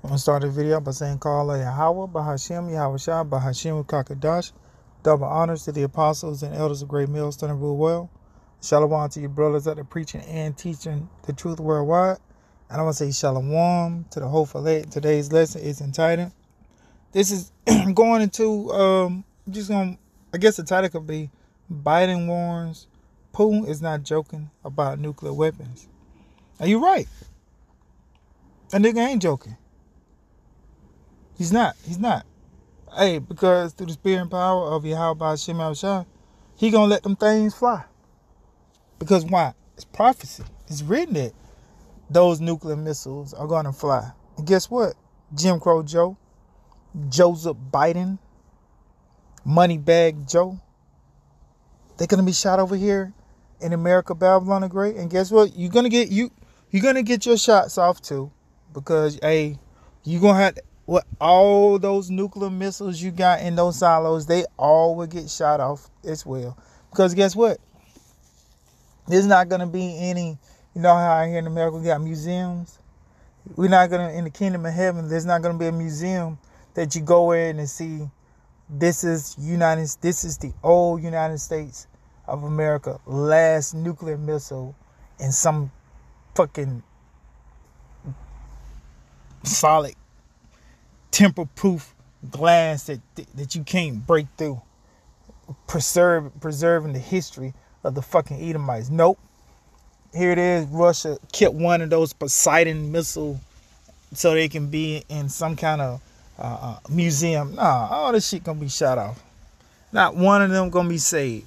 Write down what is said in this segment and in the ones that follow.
I'm going to start the video by saying, Call Yahweh, Bahashem, Yahweh Shah, Bahashem, Kakadash. Double honors to the apostles and elders of Great Millstone and Rule Well. Shalom to your brothers that are preaching and teaching the truth worldwide. And I want to say shalom to the whole elect. Today's lesson is entitled. This is going into, I guess the title could be Biden warns Putin is not joking about nuclear weapons. Are you right? That nigga ain't joking. He's not. Hey, because through the spirit and power of Yahweh Hashem Shah, he gonna let them things fly. Because why? It's prophecy. It's written that those nuclear missiles are gonna fly. And guess what? Jim Crow Joe, Joseph Biden, Moneybag Joe, they're gonna be shot over here in America, Babylon the Great. And guess what? You're gonna get your shots off too. Because you're gonna have all those nuclear missiles you got in those silos, they all will get shot off as well. Because guess what? There's not gonna be any, you know how here in America we got museums? We're not gonna, in the kingdom of heaven, there's not gonna be a museum that you go in and see this is the old United States of America last nuclear missile in some fucking solid temper-proof glass that you can't break through, preserving the history of the fucking Edomites. Nope. Here it is. Russia kept one of those Poseidon missiles so they can be in some kind of museum. Nah, all this shit gonna be shot off. Not one of them gonna be saved.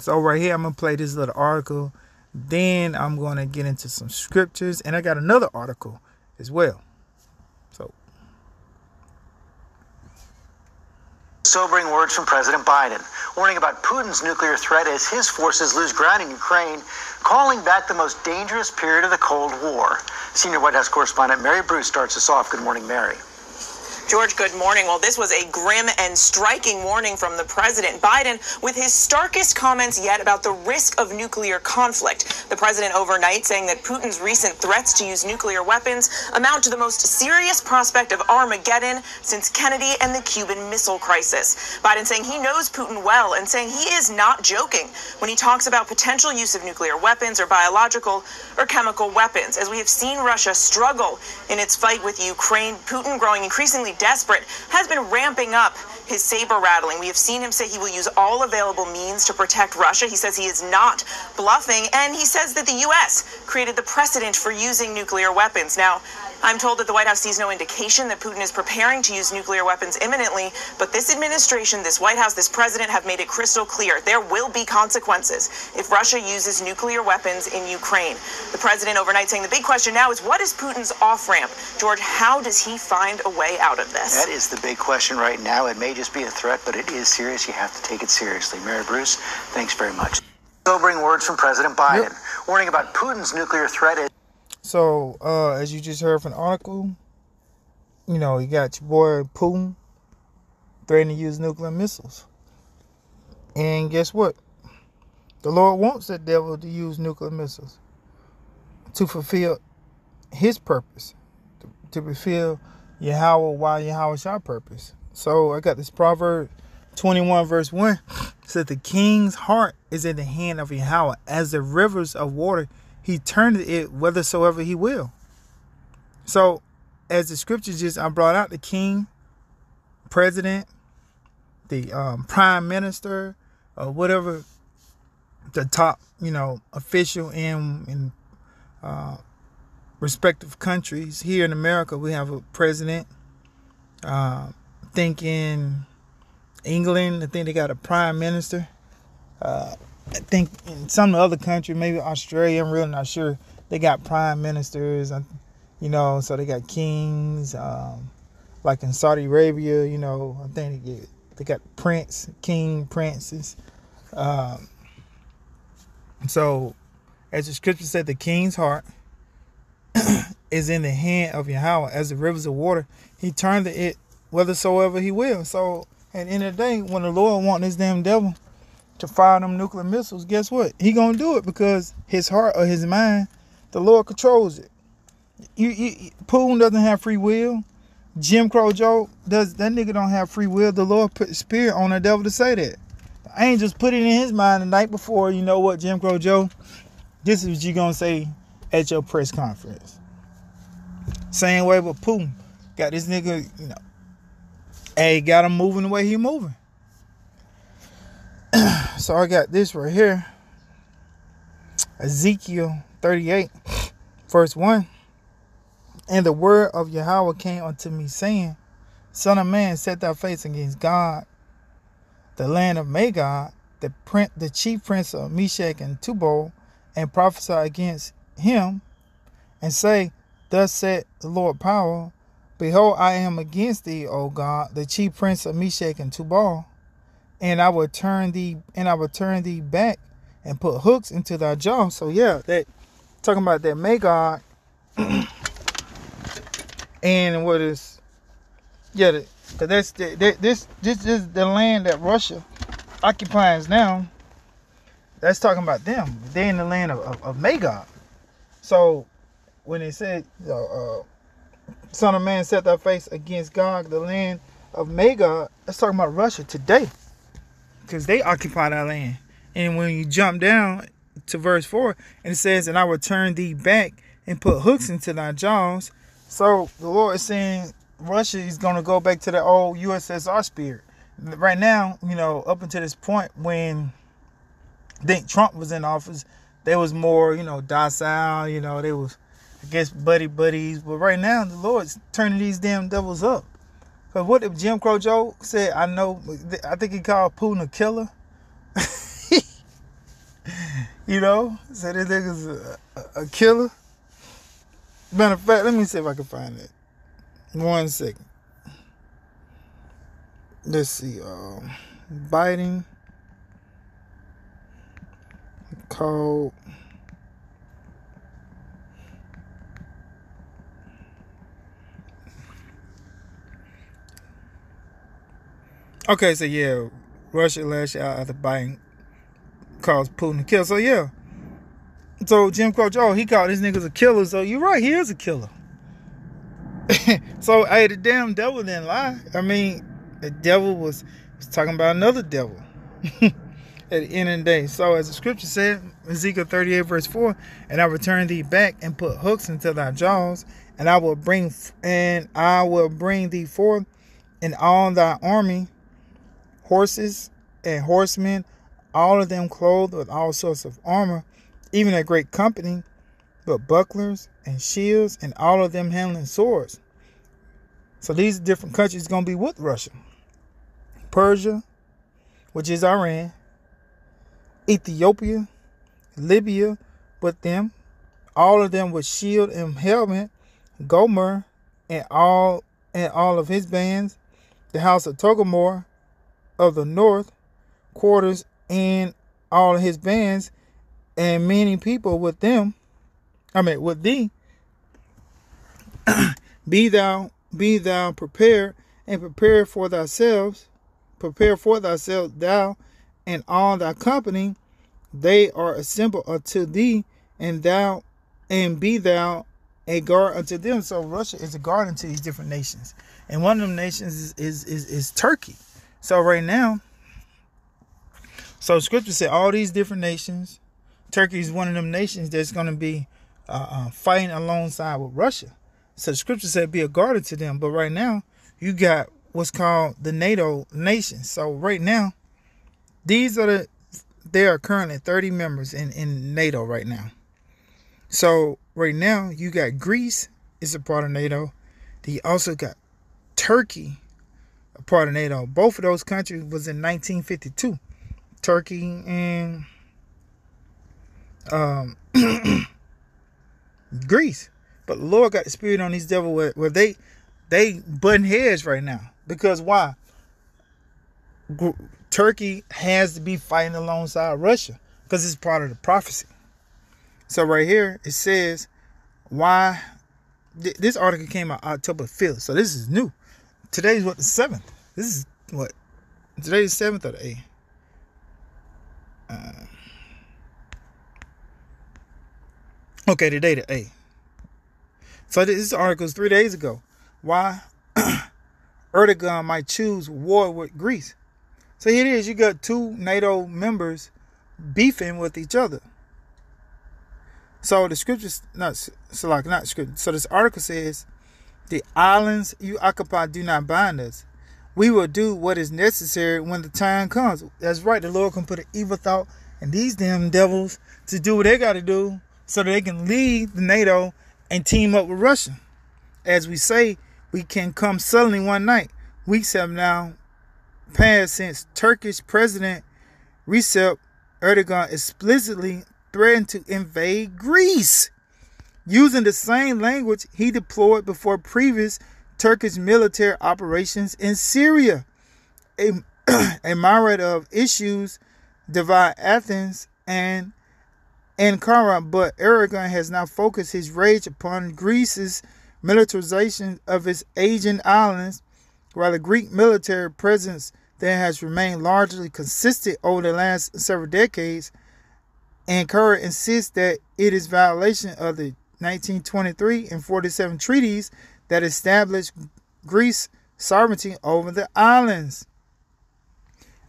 So right here, I'm gonna play this little article. Then I'm gonna get into some scriptures, and I got another article as well. Sobering words from President Biden, warning about Putin's nuclear threat as his forces lose ground in Ukraine, calling back the most dangerous period of the Cold War. Senior White House correspondent Mary Bruce starts us off. Good morning, Mary. George, good morning. Well, this was a grim and striking warning from the president. Biden with his starkest comments yet about the risk of nuclear conflict. The president overnight saying that Putin's recent threats to use nuclear weapons amount to the most serious prospect of Armageddon since Kennedy and the Cuban Missile Crisis. Biden saying he knows Putin well and saying he is not joking when he talks about potential use of nuclear weapons or biological or chemical weapons. As we have seen Russia struggle in its fight with Ukraine, Putin growing increasingly desperate, has been ramping up his saber rattling. We have seen him say he will use all available means to protect Russia. He says he is not bluffing, and he says that the U.S. created the precedent for using nuclear weapons. Now, I'm told that the White House sees no indication that Putin is preparing to use nuclear weapons imminently, but this administration, this White House, this president have made it crystal clear there will be consequences if Russia uses nuclear weapons in Ukraine. The president overnight saying the big question now is, what is Putin's off-ramp? George, how does he find a way out of this? That is the big question right now. It may just be a threat, but it is serious. You have to take it seriously. Mary Bruce, thanks very much. Sobering words from President Biden, warning about Putin's nuclear threat. So, as you just heard from the article, you got your boy Putin threatening to use nuclear missiles. And guess what? The Lord wants the devil to use nuclear missiles to fulfill his purpose, to fulfill Yahweh Shah purpose. So, I got this Proverbs 21 verse 1. It says, the king's heart is in the hand of Yahweh, as the rivers of water. He turned it whithersoever he will. So, as the scriptures I brought out, the king, president, the prime minister, or whatever, the top, official in respective countries. Here in America, we have a president. I think in England, I think they got a prime minister. I think in some other country, maybe Australia, I'm really not sure, they got prime ministers, so they got kings, like in Saudi Arabia, I think they got princes. So, as the scripture said, the king's heart is in the hand of Yahweh, as the rivers of water. He turned it whithersoever he will. So, at the end of the day, when the Lord wants this damn devil to fire them nuclear missiles, guess what? He gonna do it because his heart or his mind, the Lord controls it. Putin doesn't have free will. Jim Crow Joe, that nigga don't have free will. The Lord put spirit on the devil to say that. The angels put it in his mind the night before. You know what, Jim Crow Joe? This is what you gonna say at your press conference. Same way with Putin. Got this nigga, hey, got him moving the way he moving. So I got this right here. Ezekiel 38, verse 1. And the word of Yahweh came unto me, saying, Son of man, set thy face against God, the land of Magog, the chief prince of Meshach and Tubal, and prophesy against him, and say, Thus said the Lord power, Behold, I am against thee, O God, the chief prince of Meshach and Tubal, and I will turn thee back and put hooks into thy jaw. So yeah, that talking about that Magog. And what is, this is the land that Russia occupies now. That's talking about them. They're in the land of Magog. So when it said, Son of man, set thy face against Gog, the land of Magog, that's talking about Russia today, because they occupy that land. And when you jump down to verse 4, and it says, and I will turn thee back and put hooks into thy jaws. So the Lord is saying Russia is going to go back to the old USSR spirit. Right now, up until this point when I think Trump was in office, they was more, docile, they was, I guess, buddies. But right now, the Lord's turning these damn devils up. Because what if Jim Crow Joe said, I think he called Putin a killer. So this nigga's a killer. Matter of fact, let me see if I can find it. 1 second. Let's see. Biden called okay, so yeah, Russia lashed out after Biden calls Putin a killer. So yeah. So Jim Crow Joe, he called these niggas a killer. So you're right, he is a killer. So hey, the damn devil didn't lie. I mean, the devil was talking about another devil at the end of the day. So as the scripture said, Ezekiel 38 verse 4, and I will turn thee back and put hooks into thy jaws, and I will bring thee forth in all thy army, horses and horsemen, all of them clothed with all sorts of armor, even a great company, but bucklers and shields, and all of them handling swords. So these different countries going to be with Russia. Persia, which is Iran, Ethiopia, Libya with them, all of them with shield and helmet, Gomer and all of his bands, the house of Togomor of the north quarters and all of his bands, and many people with them. With thee. Be thou prepared, and prepare for thyself, thou and all thy company. They are assembled unto thee, and be thou a guard unto them. So Russia is a guard unto these different nations, and one of them nations is Turkey. So right now, so scripture said all these different nations. Turkey is one of them nations that's going to be fighting alongside with Russia. So the scripture said be a guard to them. But right now, you got what's called the NATO nations. So right now, there are currently 30 members in NATO right now. So right now, you got Greece is a part of NATO. You also got Turkey, a part of NATO. Both of those countries was in 1952. Turkey and Greece. But the Lord got the spirit on these devils where they butting heads right now. Because why? Turkey has to be fighting alongside Russia because it's part of the prophecy. So right here it says why this article came out October 5th. So this is new. Today's what, the 7th. This is what, today's 7th or the 8th. Okay, today the 8th. So this article is 3 days ago. Why Erdogan might choose war with Greece. So here it is. You got two NATO members beefing with each other. So the scriptures, not scripture. So this article says, the islands you occupy do not bind us. We will do what is necessary when the time comes. That's right. The Lord can put an evil thought in these damn devils to do what they got to do so that they can leave the NATO and team up with Russia. As we say, we can come suddenly one night. Weeks have now passed since Turkish President Recep Erdogan explicitly threatened to invade Greece, using the same language he deployed before previous Turkish military operations in Syria. A myriad of issues divide Athens and Ankara, but Erdogan has now focused his rage upon Greece's militarization of its Aegean islands, while the Greek military presence there has remained largely consistent over the last several decades. Ankara insists that it is violation of the 1923 and 47 treaties that established Greece's sovereignty over the islands.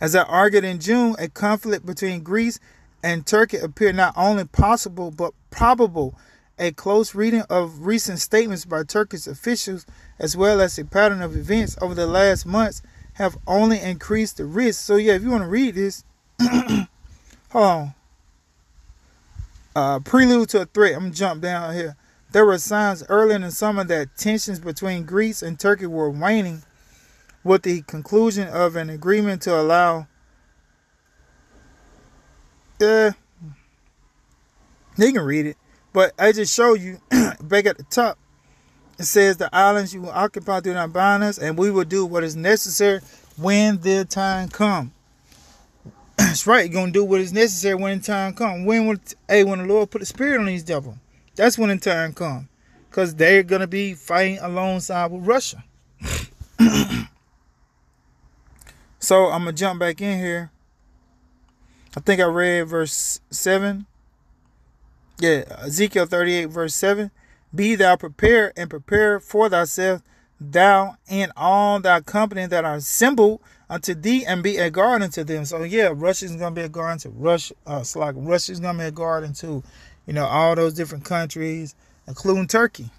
As I argued in June, a conflict between Greece and Turkey appeared not only possible but probable. A close reading of recent statements by Turkish officials, as well as a pattern of events over the last months, have only increased the risk. So yeah, if you want to read this, hold on. Prelude to a threat. I'm going to jump down here. There were signs early in the summer that tensions between Greece and Turkey were waning, with the conclusion of an agreement to allow you can read it, but I just show you back at the top. It says the islands you will occupy do not bind us, and we will do what is necessary when the time comes. That's right. You're gonna do what is necessary when the time comes. When the Lord put the spirit on these devils, that's when the time comes, because they're gonna be fighting alongside with Russia. So I'm gonna jump back in here. I think I read verse 7. Yeah, Ezekiel 38 verse 7. Be thou prepared and prepare for thyself, thou and all thy company that are assembled unto thee, and be a guard unto them. So yeah, Russia's gonna be a guard unto Russia. Russia's gonna be a guard unto, all those different countries, including Turkey.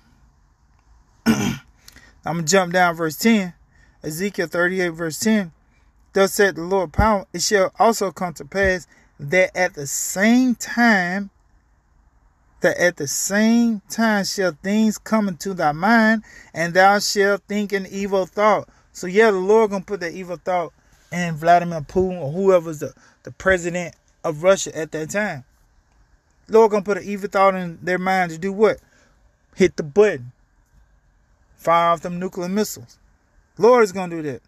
I'm gonna jump down verse 10. Ezekiel 38 verse 10. Thus said the Lord power, it shall also come to pass that at the same time shall things come into thy mind, and thou shalt think an evil thought. So yeah, the Lord gonna put that evil thought in Vladimir Putin or whoever's the president of Russia at that time. The Lord gonna put an evil thought in their mind to do what? Hit the button. Fire off them nuclear missiles. The Lord is gonna do that.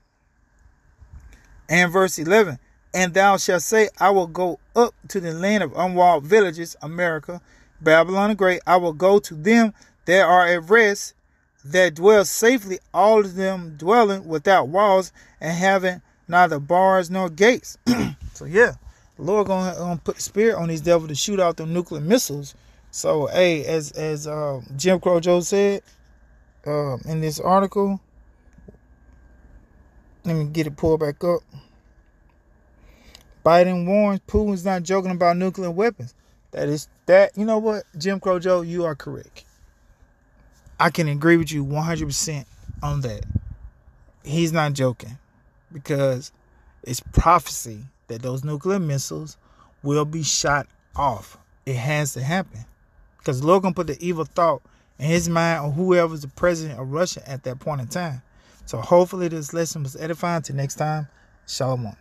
And verse 11, and thou shalt say, I will go up to the land of unwalled villages, America, Babylon the Great. I will go to them that are at rest, that dwell safely, all of them dwelling without walls and having neither bars nor gates. So yeah, the Lord gonna put the spirit on these devils to shoot out them nuclear missiles. So hey, as Jim Crow Joe said in this article, let me get it pulled back up. Biden warns Putin's not joking about nuclear weapons. You know what, Jim Crow Joe, you are correct. I can agree with you 100% on that. He's not joking, because it's prophecy that those nuclear missiles will be shot off. It has to happen, because the Lord gonna put the evil thought in his mind or whoever's the president of Russia at that point in time. So hopefully this lesson was edifying. Till next time, Shalom.